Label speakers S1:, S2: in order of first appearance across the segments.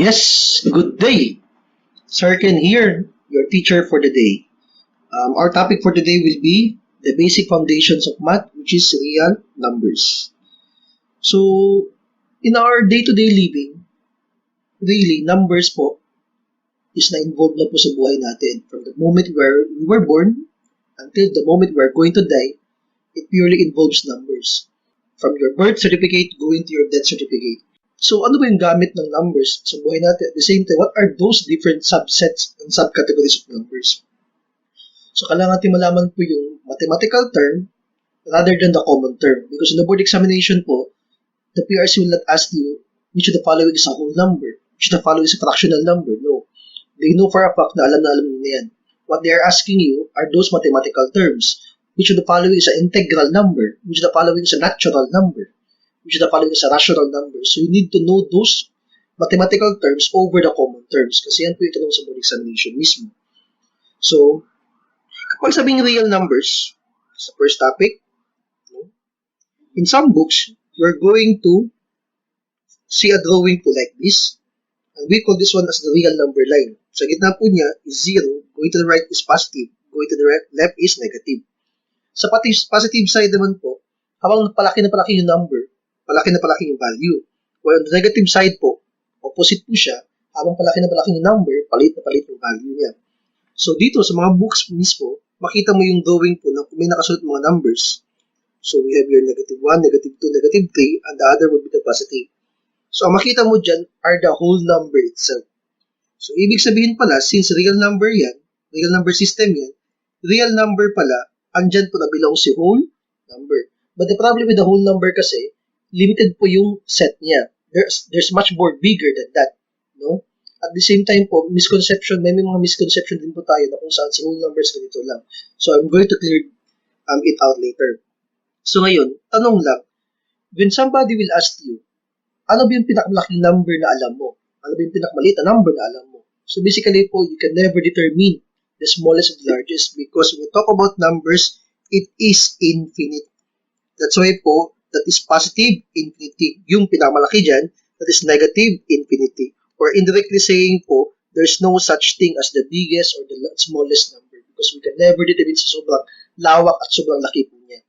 S1: Yes, good day. Sarkin here, your teacher for the day. Our topic for today will be the basic foundations of math, which is real numbers. So, in our day-to-day living, really, numbers po is na-involved na po sa buhay natin. From the moment where we were born until the moment we're going to die, it purely involves numbers. From your birth certificate going to your death certificate. So, ano ba yung gamit ng numbers sa buhay natin? At the same time, what are those different subsets and subcategories of numbers? So, kailangan natin malaman po yung mathematical term rather than the common term. Because in the board examination po, the PRC will not ask you which of the following is a whole number, which of the following is a fractional number. No. They know for a fact na alam nyo na yan. What they are asking you are those mathematical terms. Which of the following is an integral number? Which of the following is a natural number? Which of the following is a rational number? So you need to know those mathematical terms over the common terms kasi yan po yung tanong sa board examination mismo. So, kapag sabing real numbers, sa first topic, in some books, you're going to see a drawing po like this. And we call this one as the real number line. Sa gitna po niya is 0, going to the right is positive, going to the left is negative. Sa positive side naman po, habang palaki na palaki yung number, palaki na palaki yung value. While on the negative side po, opposite po siya, habang palaki na palaki yung number, palit na palit yung value niya. So dito sa mga books mismo, makita mo yung drawing po na may nakasulat mga numbers. So we have your negative 1, negative 2, negative 3, and the other would be the positive. So ang makita mo dyan are the whole number itself. So ibig sabihin pala, since real number yan, real number system yan, real number pala, andyan po na belong si whole number. But the problem with the whole number kasi, limited po yung set niya. There's much more bigger than that. No? At the same time po, misconception, may mga misconception din po tayo na kung saan si whole numbers ganito lang. So I'm going to clear it out later. So ngayon, tanong lang, when somebody will ask you, ano ba yung pinakamalaking number na alam mo? Ano ba yung pinakamaliit na number na alam mo? So basically po, you can never determine the smallest and largest because when we talk about numbers, it is infinite. That's why po, that is positive infinity. Yung pinakamalaki dyan, that is negative infinity. Or indirectly saying po, there's no such thing as the biggest or the smallest number because we can never determine sa sobrang lawak at sobrang laki po niya.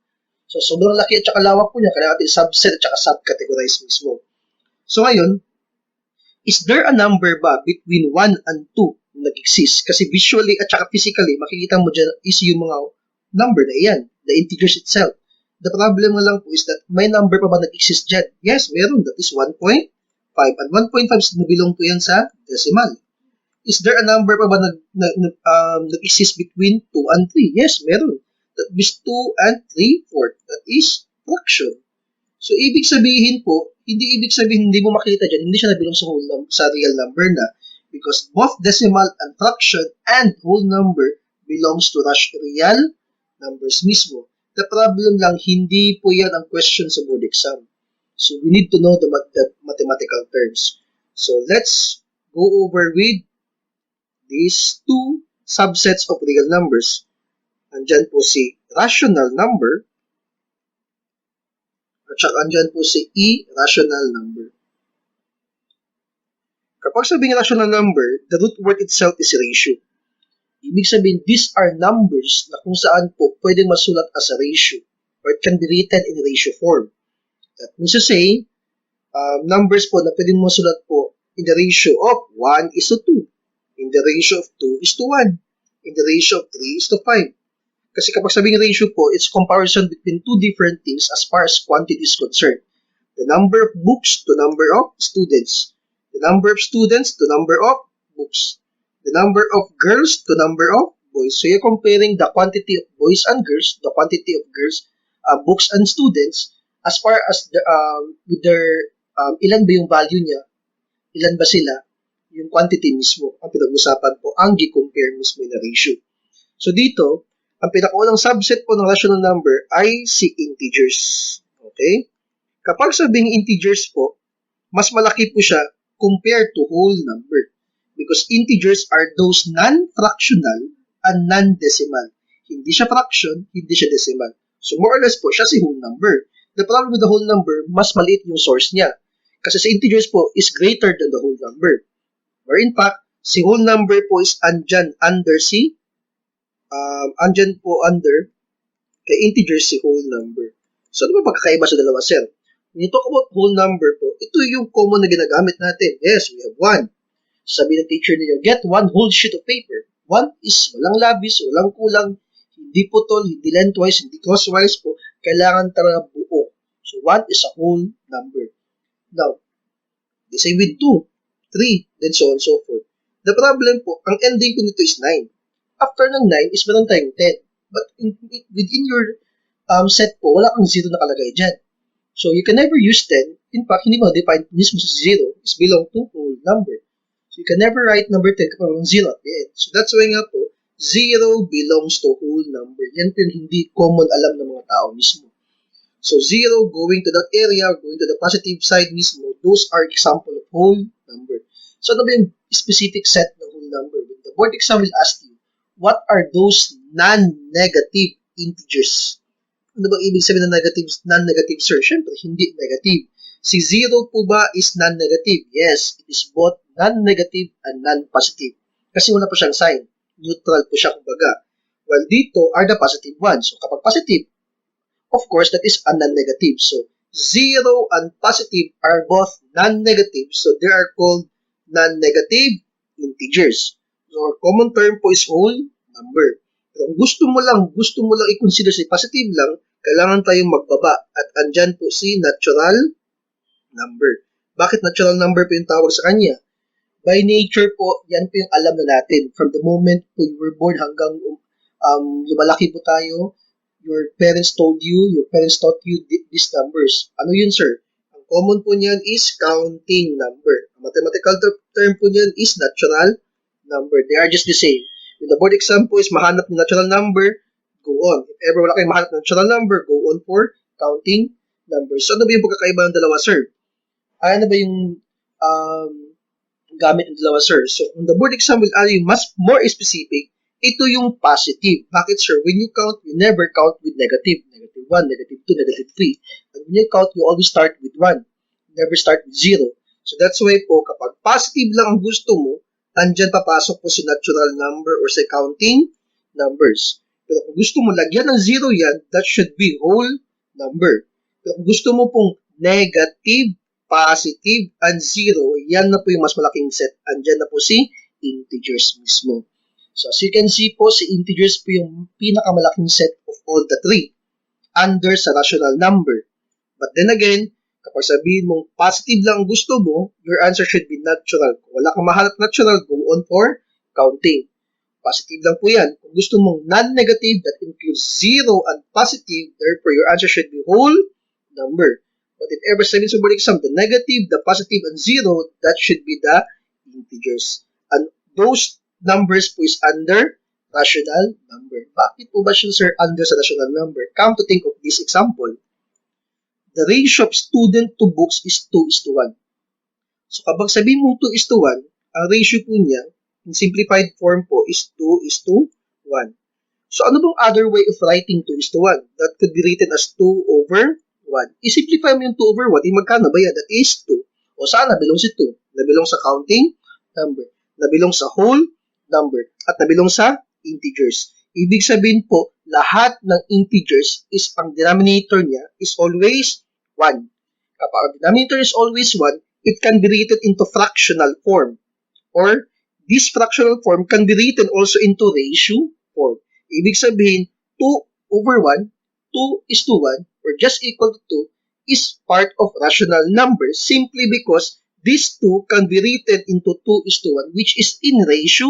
S1: So sobrang laki at saka lawak po niya, kailangan natin subset at saka subcategorize mismo. So ngayon, is there a number ba between 1 and 2 nag-exist? Kasi visually at saka physically, makikita mo dyan is yung mga number na iyan, the integers itself. The problem lang po is that may number pa ba nag-exist dyan? Yes, meron. That is 1.5. And 1.5 is nabilong po yan sa decimal. Is there a number pa ba nag-exist between 2 and 3? Yes, meron. That is 2 and 3/4. That is fraction. So, ibig sabihin po, hindi ibig sabihin hindi mo makita dyan, hindi siya nabilong sa real number na because both decimal and fraction and whole number belongs to real numbers mismo. The problem lang, hindi po yan ang question sa board exam. So, we need to know the mathematical terms. So, let's go over with these two subsets of real numbers. Andyan po si rational number at saka andyan po si irrational number. Kapag sabing rational number, the root word itself is ratio. Ibig sabihin, these are numbers na kung saan po pwedeng masulat as a ratio or it can be written in ratio form. That means to say, numbers po na pwedeng masulat po in the ratio of 1:2, in the ratio of 2:1, in the ratio of 3:5. Kasi kapag sabing ratio po, it's comparison between two different things as far as quantity is concerned. The number of books to number of students. The number of students to number of books. The number of girls to number of boys. So you're comparing the quantity of boys and girls, the quantity of girls, books and students, as far as with their, ilan ba yung value niya, ilan ba sila, yung quantity mismo, ang pinag-usapan po, ang gi-compare mismo na ratio. So dito, ang pinakaunang subset po ng rational number ay si integers. Okay? Kapag sabing integers po, mas malaki po siya compared to whole number. Because integers are those non-fractional and non-decimal. Hindi siya fraction, hindi siya decimal. So more or less po, siya si whole number. The problem with the whole number, mas maliit yung source niya. Kasi sa integers po, is greater than the whole number. Or in fact, si whole number po is andyan under andyan po under kay integers si whole number. So, ano ba pagkakaiba sa dalawa, sir? When you talk about whole number po, ito yung common na ginagamit natin. Yes, we have 1. Sabi ng teacher niyo, get 1 whole sheet of paper. 1 is walang labis, walang kulang, hindi putol, hindi lengthwise, hindi crosswise po. Kailangan talaga buo. So, 1 is a whole number. Now, the same with 2, 3, then so on and so forth. The problem po, ang ending po nito is 9. After ng 9 is meron tayong 10. But within your set po, wala kang 0 nakalagay dyan. So, you can never use 10. In fact, hindi mo define mismo sa 0 is belong to whole number. So, you can never write number 10 kapag walang 0 at the end. So, that's why nga po, 0 belongs to whole number. Yan po yung hindi common alam ng mga tao mismo. So, 0 going to that area, going to the positive side mismo, those are example of whole number. So, ano ba yung specific set ng whole number? When the board exam will ask you, what are those non-negative integers? Ano bang ibig sabihin ng non-negative, sir? Siyempre, hindi negative. Si 0 po ba is non-negative? Yes, it is both non-negative and non-positive. Kasi wala po siyang sign. Neutral po siya kumbaga. While dito are the positive ones. So, kapag positive, of course, that is a non-negative. So, 0 and positive are both non-negative. So, they are called non-negative integers. So, our common term po is whole number. Pero kung gusto mo lang i-consider si positive lang, kailangan tayong magbaba. At andyan po si natural number. Bakit natural number po yung tawag sa kanya? By nature po, yan po yung alam na natin. From the moment po you were born hanggang lumalaki po tayo, your parents taught you these numbers. Ano yun, sir? Ang common po niyan is counting number. Ang mathematical term po niyan is natural number. They are just the same. When the board exam po is mahanap ng natural number, go on. If ever wala kayong mahanap ng natural number, go on for counting numbers. So, ano ba yung pagkakaiba ng dalawa, sir? Ano ba yung gamit ng dalawa, sir? So, when the board exam will ask you more specific, ito yung positive. Bakit, sir? When you count, you never count with negative. Negative 1, negative 2, negative 3. And when you count, you always start with 1. You never start with 0. So, that's why po, kapag positive lang ang gusto mo, andyan papasok po si natural number or si counting numbers. Pero kung gusto mo lagyan ng 0 yan, that should be whole number. Pero kung gusto mo pong negative, positive, and 0, yan na po yung mas malaking set. Andyan na po si integers mismo. So, as you can see po, si integers po yung pinakamalaking set of all the three under sa rational number. But then again, kapag sabihin mong positive lang gusto mo, your answer should be natural. Kung wala kang mahanap natural, go on for counting. Positive lang po yan. Kung gusto mong non-negative, that includes 0 and positive, therefore your answer should be whole number. But if ever sabihin sa board exam, the negative, the positive, and 0, that should be the integers. And those numbers po is under rational number. Bakit po ba siya, sir, under sa rational number? Come to think of this example. The ratio of student to books is 2:1. So, kapag sabihin mo 2:1, ang ratio po niya, in simplified form po, is 2:1. So, ano bang other way of writing 2:1? That could be written as 2/1. I-simplify mo yung 2/1. Magkano ba yan? That is 2. O saan nabilong si 2? Nabilong sa counting number. Nabilong sa whole number. At nabilong sa integers. Ibig sabihin po, lahat ng integers is ang denominator niya is always 1. Kapag ang denominator is always 1, it can be written into fractional form. Or, this fractional form can be written also into ratio form. Ibig sabihin, 2/1, 2:1, or just equal to 2, is part of rational numbers simply because these two can be written into 2:1, which is in ratio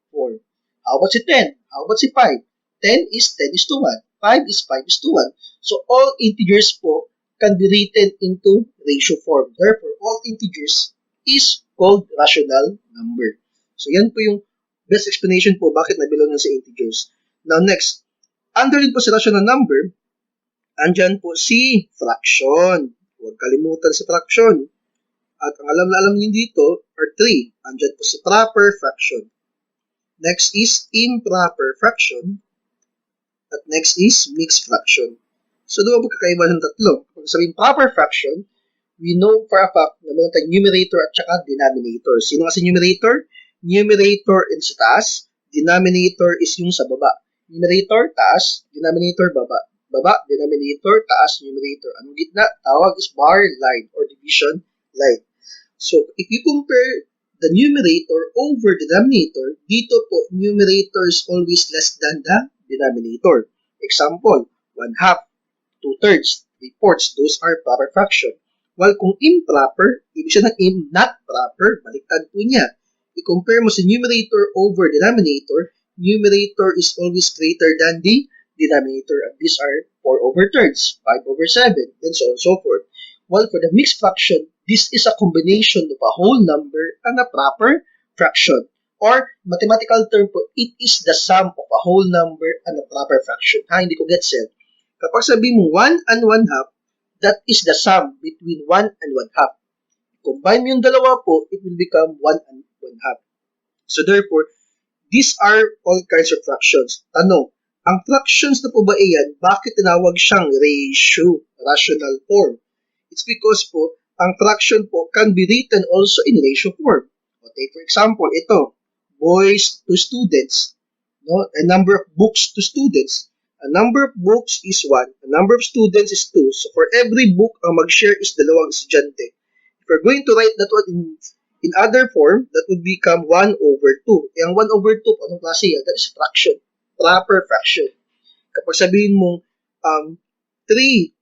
S1: form. How about si 10? How about si 5? 10 is 10:1. 5 is 5:1. So, all integers po can be written into ratio form. Therefore, all integers is called rational number. So, yan po yung best explanation po bakit nabilong yan sa integers. Now, next, under din po sa rational number, andyan po si fraction. Huwag kalimutan si fraction. At ang alam na alam niyo dito are 3. Andyan po si proper fraction. Next is improper fraction. At next is mixed fraction. So, doon po kakaiba ng tatlo. Kung sabihin proper fraction, we know for a fact na meron tayong numerator at saka denominator. Sino kasi numerator? Numerator is sa taas, denominator is yung sa baba. Numerator, taas, denominator, baba. Baba, denominator, taas, numerator. Anong gitna? Tawag is bar line or division line. So, if you compare the numerator over the denominator, dito po, numerator is always less than the denominator. Example, 1/2, 2/3, 3/4, those are proper fraction. While kung improper, ibig siya ng not proper, baliktad po niya. I-compare mo sa numerator over denominator, numerator is always greater than the denominator. And these are 4/3, 5/7, and so on and so forth. While for the mixed fraction, this is a combination of a whole number and a proper fraction. Or, mathematical term po, it is the sum of a whole number and a proper fraction. Hindi ko get it. Kapag sabi mo 1 and 1/2, that is the sum between 1 and 1/2. Combine mo yung dalawa po, it will become 1 and 1/2. So therefore, these are all kinds of fractions. Tanong, ang fractions na po ba iyan, bakit tinawag siyang ratio, rational form? It's because po, ang fraction po can be written also in ratio form. Okay, for example, ito, boys to students, no? A number of books to students. A number of books is 1, a number of students is 2. So for every book, ang mag-share is 2 estudyante. If we're going to write that one in other form, that would become 1/2. Ang 1/2, anong klase yan? That is fraction. Proper fraction. Kapag sabihin mo 3/2,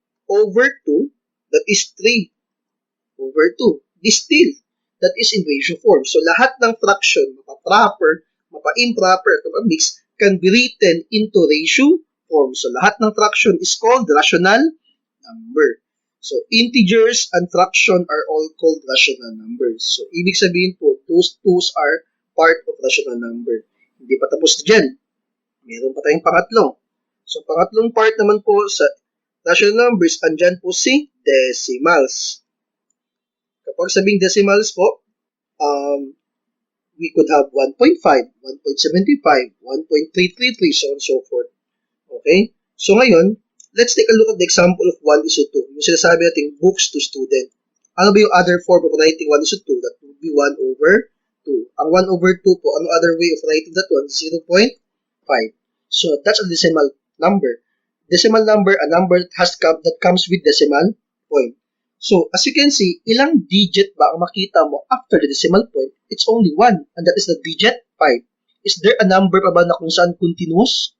S1: that is 3/2. This still, that is in ratio form. So lahat ng fraction, mapa-proper, mapa-improper, at mapa-mix, can be written into ratio form. So lahat ng fraction is called rational number. So integers and fraction are all called rational numbers. So ibig sabihin po, those twos are part of rational number. Hindi pa tapos dyan. Meron pa tayong pangatlo. So pangatlong part naman po sa rational numbers, andyan po si decimals. Kapag sabing decimals po, we could have 1.5, 1.75, 1.333, so on and so forth. Okay? So ngayon, let's take a look at the example of 1:2. Yung sinasabi natin, books to student. Ano ba yung other form of writing 1:2? That would be 1/2. Ang 1/2 po, ano other way of writing that one? 0.5. So that's a decimal number. Decimal number, a number that comes with decimal point. So as you can see, ilang digit ba ang makita mo after the decimal point? It's only 1, and that is the digit 5. Is there a number pa ba na kung saan continuous?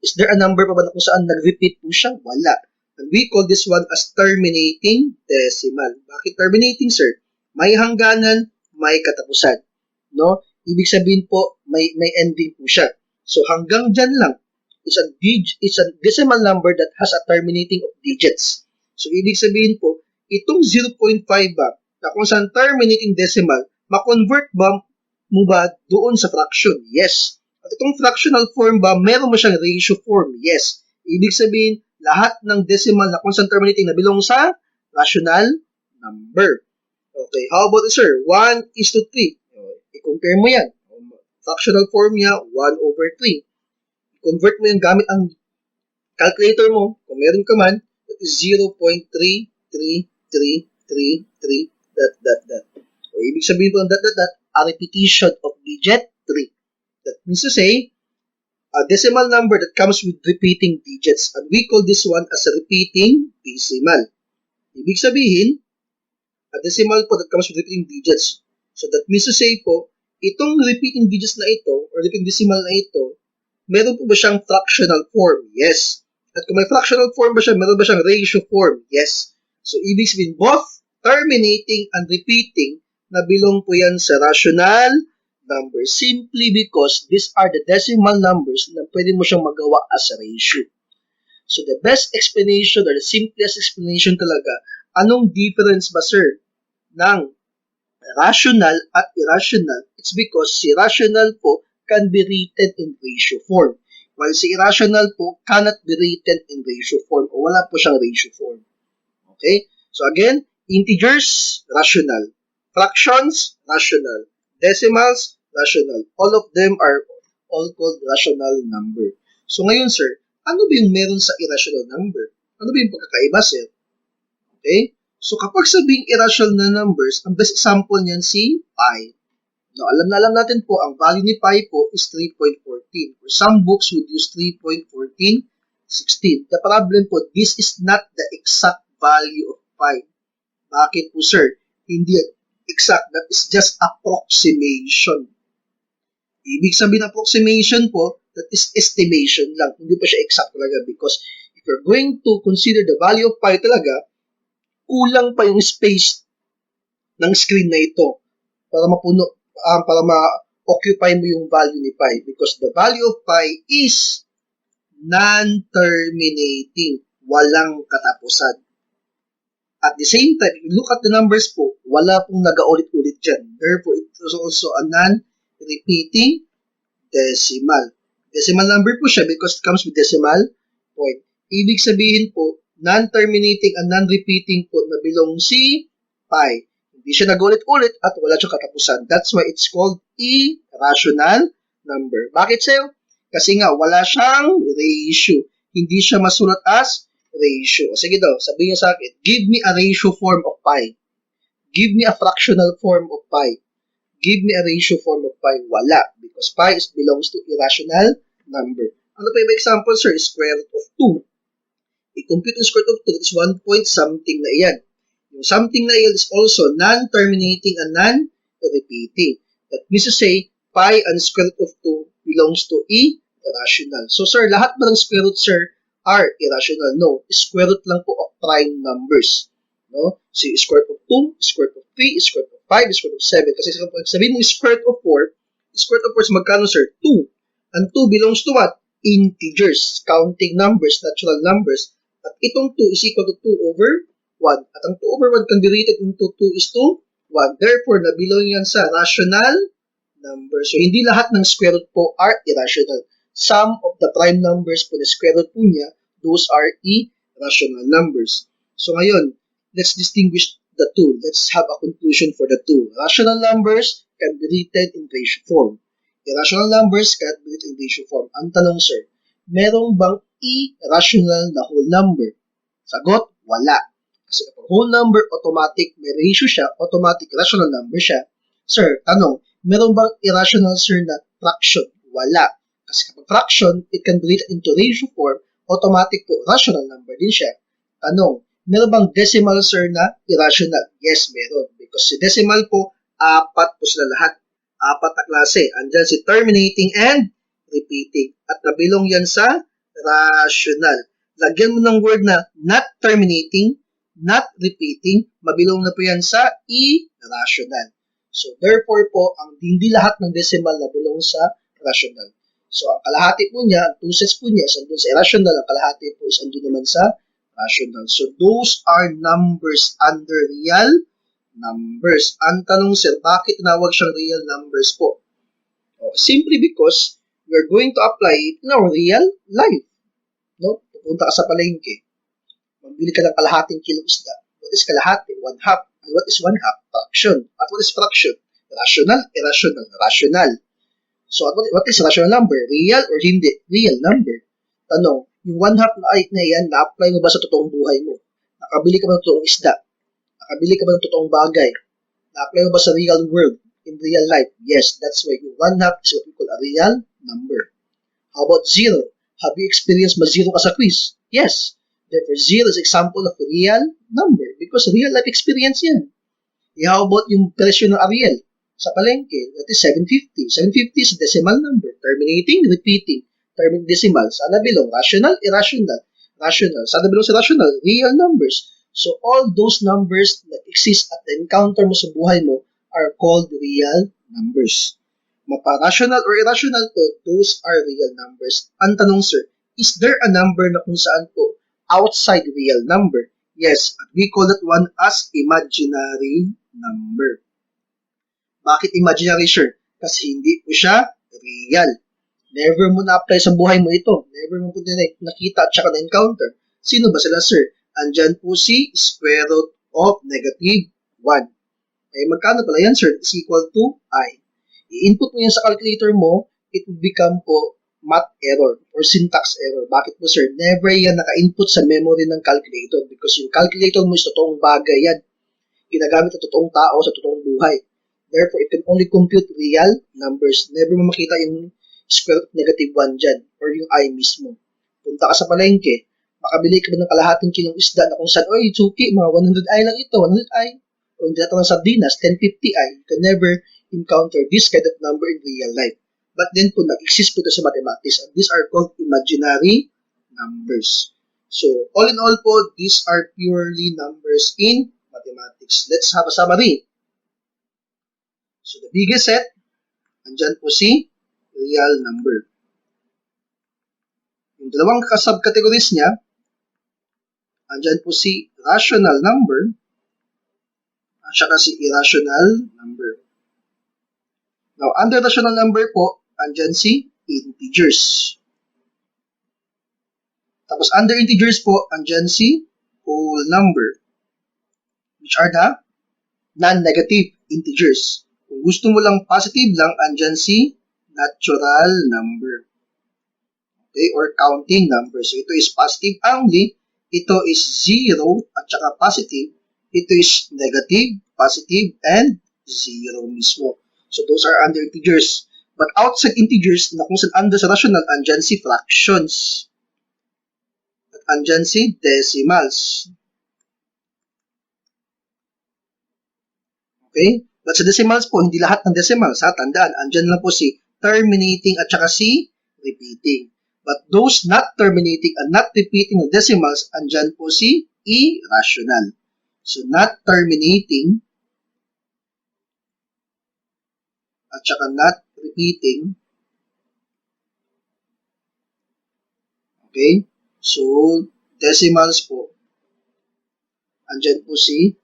S1: Is there a number pa ba na kung saan nag-repeat po siya? Wala. And we call this one as terminating decimal. Bakit terminating, sir? May hangganan, may katapusan. No? Ibig sabihin po, may ending po siya. So hanggang dyan lang. It's a decimal number that has a terminating of digits. So ibig sabihin po, itong 0.5 ba, na kung saan terminating decimal, ma-convert ba mo ba doon sa fraction? Yes. At itong fractional form ba, meron mo siyang ratio form? Yes. Ibig sabihin, lahat ng decimal na kung saan terminating na belong sa rational number. Okay, how about it, sir? 1:3. I-compare mo yan. Fractional form niya, 1/3. I-convert mo yan gamit ang calculator mo. Kung meron ka man, that is 0.33333. So, ibig sabihin po, a repetition of digit 3. That means to say, a decimal number that comes with repeating digits. And we call this one as a repeating decimal. Ibig sabihin, a decimal po that comes with repeating digits. So that means to say po, itong repeating digits na ito, or repeating decimal na ito, meron po ba siyang fractional form? Yes. At kung may fractional form ba siya, meron ba siyang ratio form? Yes. So ibig sabihin, both terminating and repeating, na belong po yan sa rational numbers simply because these are the decimal numbers na pwede mo siyang magawa as a ratio. So the best explanation or the simplest explanation talaga, anong difference ba, sir, ng rational at irrational? It's because si rational po can be written in ratio form, while si irrational po cannot be written in ratio form o wala po siyang ratio form. Okay? So again, integers, rational. Fractions, rational. Decimals, rational. All of them are all called rational number. So ngayon, sir, ano ba yung meron sa irrational number? Ano ba yung pagkakaiba, sir? Okay? So kapag sabing irrational na numbers, ang best example niyan si pi. No, alam na alam natin po, ang value ni pi po is 3.14. Or some books would use 3.1416. The problem po, this is not the exact value of pi. Bakit po sir? Hindi exact, that is just approximation. Ibig sabihin approximation po, that is estimation lang. Hindi pa siya exact talaga because if you're going to consider the value of pi talaga, kulang pa yung space ng screen na ito para mapuno, para ma-occupy mo yung value ni pi because the value of pi is non-terminating, walang katapusan. At the same time, if you look at the numbers po, wala pong nag-ulit-ulit dyan. Therefore, it is also a non-repeating decimal. Decimal number po siya because it comes with decimal point. Ibig sabihin po, non-terminating and non-repeating po na belong si pi. Hindi siya nag-ulit-ulit at wala siyang katapusan. That's why it's called irrational number. Bakit sa'yo? Kasi nga, wala siyang ratio. Hindi siya masulat as ratio. Sige daw, sabihin niyo sa akin, give me a ratio form of pi. Give me a fractional form of pi. Give me a ratio form of pi. Wala. Because pi belongs to irrational number. Ano pa yung example, sir? Square root of 2. I-compute yung square root of 2, it's 1 point something na iyan. Yung something na iyan is also non-terminating and non-repeating. That means to say, pi and square root of 2 belongs to irrational. So, sir, lahat ba ng square root, sir, are irrational? No. Square root lang po of prime numbers. No? So, square root of 2, square root of 3, square root of 5, square root of 7. Kasi sabihin mo square root of 4, square root of 4 is magkano, sir? 2. And 2 belongs to what? Integers, counting numbers, natural numbers. At itong 2 is equal to 2 over 1. At ang 2 over 1 can be written into 2 is to 1. Therefore, nabilong yan sa rational number. So, hindi lahat ng square root po are irrational. Some of the prime numbers po na square root po niya, those are irrational numbers. So, ngayon, let's distinguish the two. Let's have a conclusion for the two. Rational numbers can be written in ratio form. Irrational numbers cannot be written in ratio form. Ang tanong, sir, merong bang irrational na whole number? Sagot, wala. Kasi kapag whole number, automatic, may ratio siya, automatic rational number siya. Sir, tanong, merong bang irrational, sir, na fraction? Wala. Kasi kapag fraction, it can be written into ratio form, automatic po, rational number din siya. Tanong, meron bang decimal, sir, na irrational? Yes, meron. Because si decimal po, 4 po sila lahat. 4 na klase. Andyan si terminating and repeating. At nabilong yan sa rational. Lagyan mo ng word na not terminating, not repeating, mabilong na po yan sa irrational. So, therefore po, hindi lahat ng decimal na belong sa rational. So, ang kalahati po niya, ang 2 sets po niya is andun sa irrational, ang kalahati po is andun naman sa rational. So, those are numbers under real numbers. Ang tanong, sir, bakit tinawag siyang real numbers po? Simply because we're going to apply it in our real life. No? Pupunta ka sa palengke. Mabili ka ng kalahating kilo isda. What is kalahati? 1/2. And what is 1/2? Fraction. At what is fraction? Rational, irrational, rational. So, what is rational number? Real or hindi? Real number. Tanong, yung 1/2 na yan, na-apply mo ba sa totoong buhay mo? Nakabili ka ba ng totoong isda? Nakabili ka ba ng totoong bagay? Na-apply mo ba sa real world? In real life? Yes, that's why yung 1/2 is what we call a real number. How about 0? Have you experienced ma-0 ka sa quiz? Yes. Therefore, 0 is example of a real number because real life experience yan. How about yung presyo ng Ariel sa palengke? That is 750. 750 is a decimal number. Terminating, repeating. Terminating decimal. Saan na bilong? Rational, irrational. Rational. Saan na bilong sa rational? Real numbers. So, all those numbers that exist at the encounter mo sa buhay mo are called real numbers. Mapa-rational or irrational po, those are real numbers. Ang tanong, sir, is there a number na kung saan po outside real number? Yes, we call that one as imaginary number. Bakit imaginary, sir? Kasi hindi po siya real. Never mo na-apply sa buhay mo ito. Never mo po nakita at saka na-encounter. Sino ba sila, sir? Andyan po si square root of negative 1. Eh, magkano pala yan, sir? Is equal to I. I-input mo yan sa calculator mo, it will become po math error or syntax error. Bakit po sir? Never yan naka-input sa memory ng calculator because yung calculator mo is totoong bagay yan. Ginagamit ng totoong tao sa totoong buhay. Therefore, it can only compute real numbers. Never mo makita yung square root negative 1 dyan or yung I mismo. Punta ka sa palengke, makabili ka ba ng kalahating kilong isda na kung saan, oy, suki, mga 100i lang ito, 100i. O hindi natin ng sardinas, 1050i. You can never encounter this kind of number in real life. But then po, nag-exist po ito sa mathematics. And these are called imaginary numbers. So, all in all po, these are purely numbers in mathematics. Let's have a summary. So, the biggest set, andyan po si real number. Yung dalawang subcategories niya, andyan po si rational number at saka si irrational number. Now, under rational number po, andyan si integers. Tapos, under integers po, andyan si whole number, which are the non-negative integers. Kung gusto mo lang positive lang, andyan si natural number. Okay, or counting number. So, ito is positive only, ito is 0, at saka positive. Ito is negative, positive, and 0 mismo. So, those are under integers. But outside integers, na kung saan under sa rational, andyan si fractions. At andyan si decimals. Okay? But sa decimals po, hindi lahat ng decimals. Ha? Tandaan, andyan lang po si terminating at saka si repeating. But those not terminating and not repeating ng decimals, andyan po si irrational. So, not terminating at saka not repeating. Okay? So, decimals po, andyan po si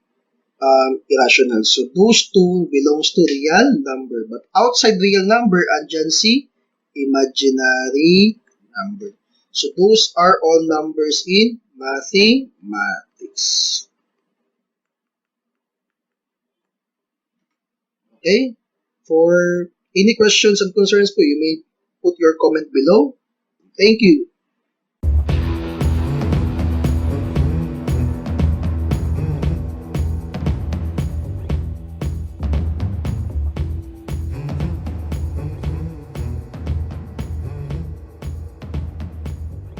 S1: irrational. So, those two belongs to real number. But outside real number, andyan si imaginary number. So, those are all numbers in mathematics. Okay? For any questions and concerns po, you may put your comment below. Thank you.